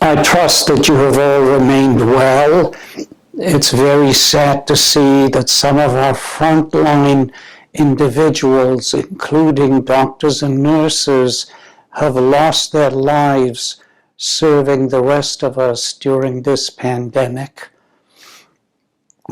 I trust that you have all remained well. It's very sad to see that some of our frontline individuals, including doctors and nurses, have lost their lives serving the rest of us during this pandemic.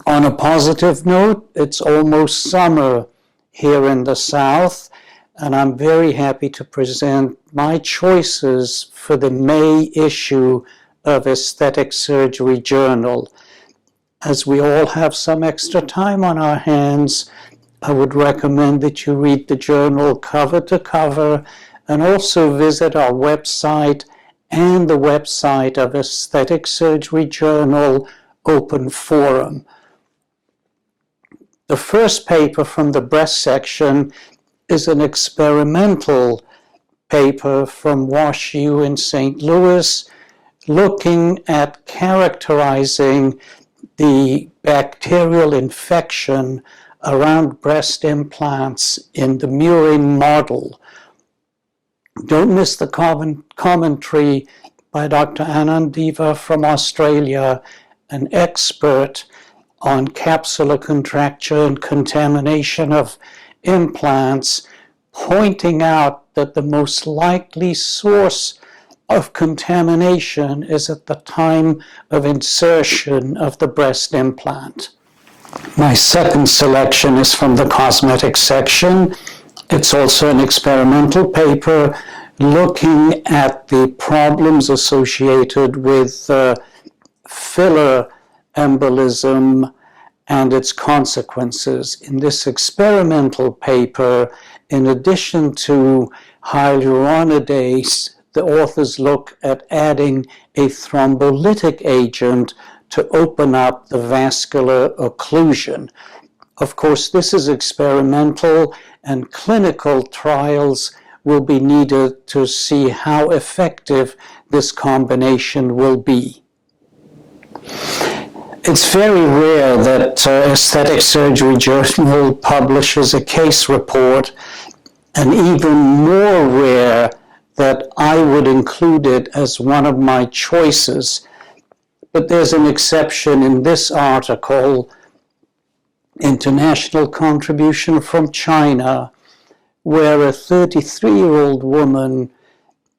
On a positive note, it's almost summer here in the South, and I'm very happy to present my choices for the May issue of Aesthetic Surgery Journal. As we all have some extra time on our hands, I would recommend that you read the journal cover to cover and also visit our website and the website of Aesthetic Surgery Journal Open Forum. The first paper from the breast section is an experimental paper from WashU in St. Louis, looking at characterizing the bacterial infection around breast implants in the murine model. Don't miss the commentary by Dr. Anandiva from Australia, an expert on capsular contracture and contamination of implants, pointing out that the most likely source of contamination is at the time of insertion of the breast implant. My second selection is from the Cosmetic Section. It's also an experimental paper looking at the problems associated with filler embolism and its consequences. In this experimental paper, in addition to hyaluronidase, the authors look at adding a thrombolytic agent to open up the vascular occlusion. Of course, this is experimental, and clinical trials will be needed to see how effective this combination will be. It's very rare that Aesthetic Surgery Journal publishes a case report, and even more rare that I would include it as one of my choices. But there's an exception in this article, International Contribution from China, where a 33-year-old woman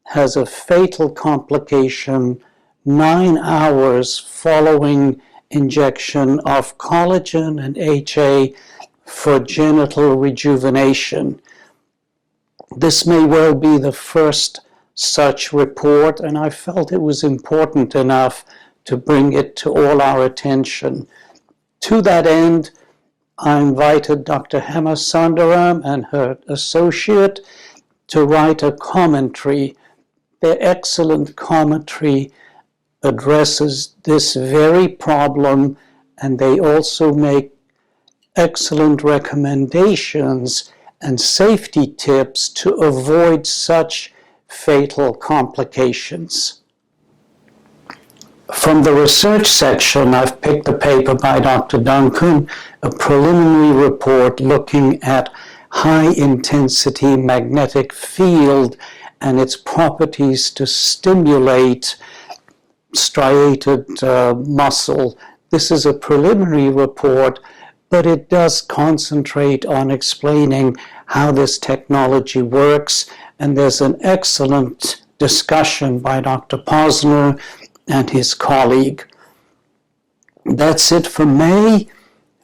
has a fatal complication 9 hours following injection of collagen and HA for genital rejuvenation. This may well be the first such report, and I felt it was important enough to bring it to all our attention. To that end, I invited Dr. Hema Sundaram and her associate to write a commentary. Their excellent commentary addresses this very problem, and they also make excellent recommendations and safety tips to avoid such fatal complications. From the research section, I've picked a paper by Dr. Duncan, a preliminary report looking at high-intensity magnetic field and its properties to stimulate striated muscle. This is a preliminary report, but it does concentrate on explaining how this technology works, and there's an excellent discussion by Dr. Posner and his colleague. That's it for May.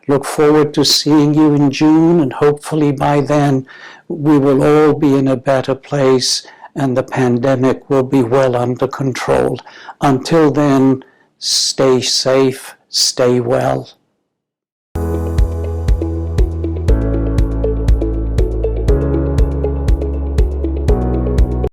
Look forward to seeing you in June, and hopefully by then we will all be in a better place and the pandemic will be well under control. Until then, stay safe, stay well.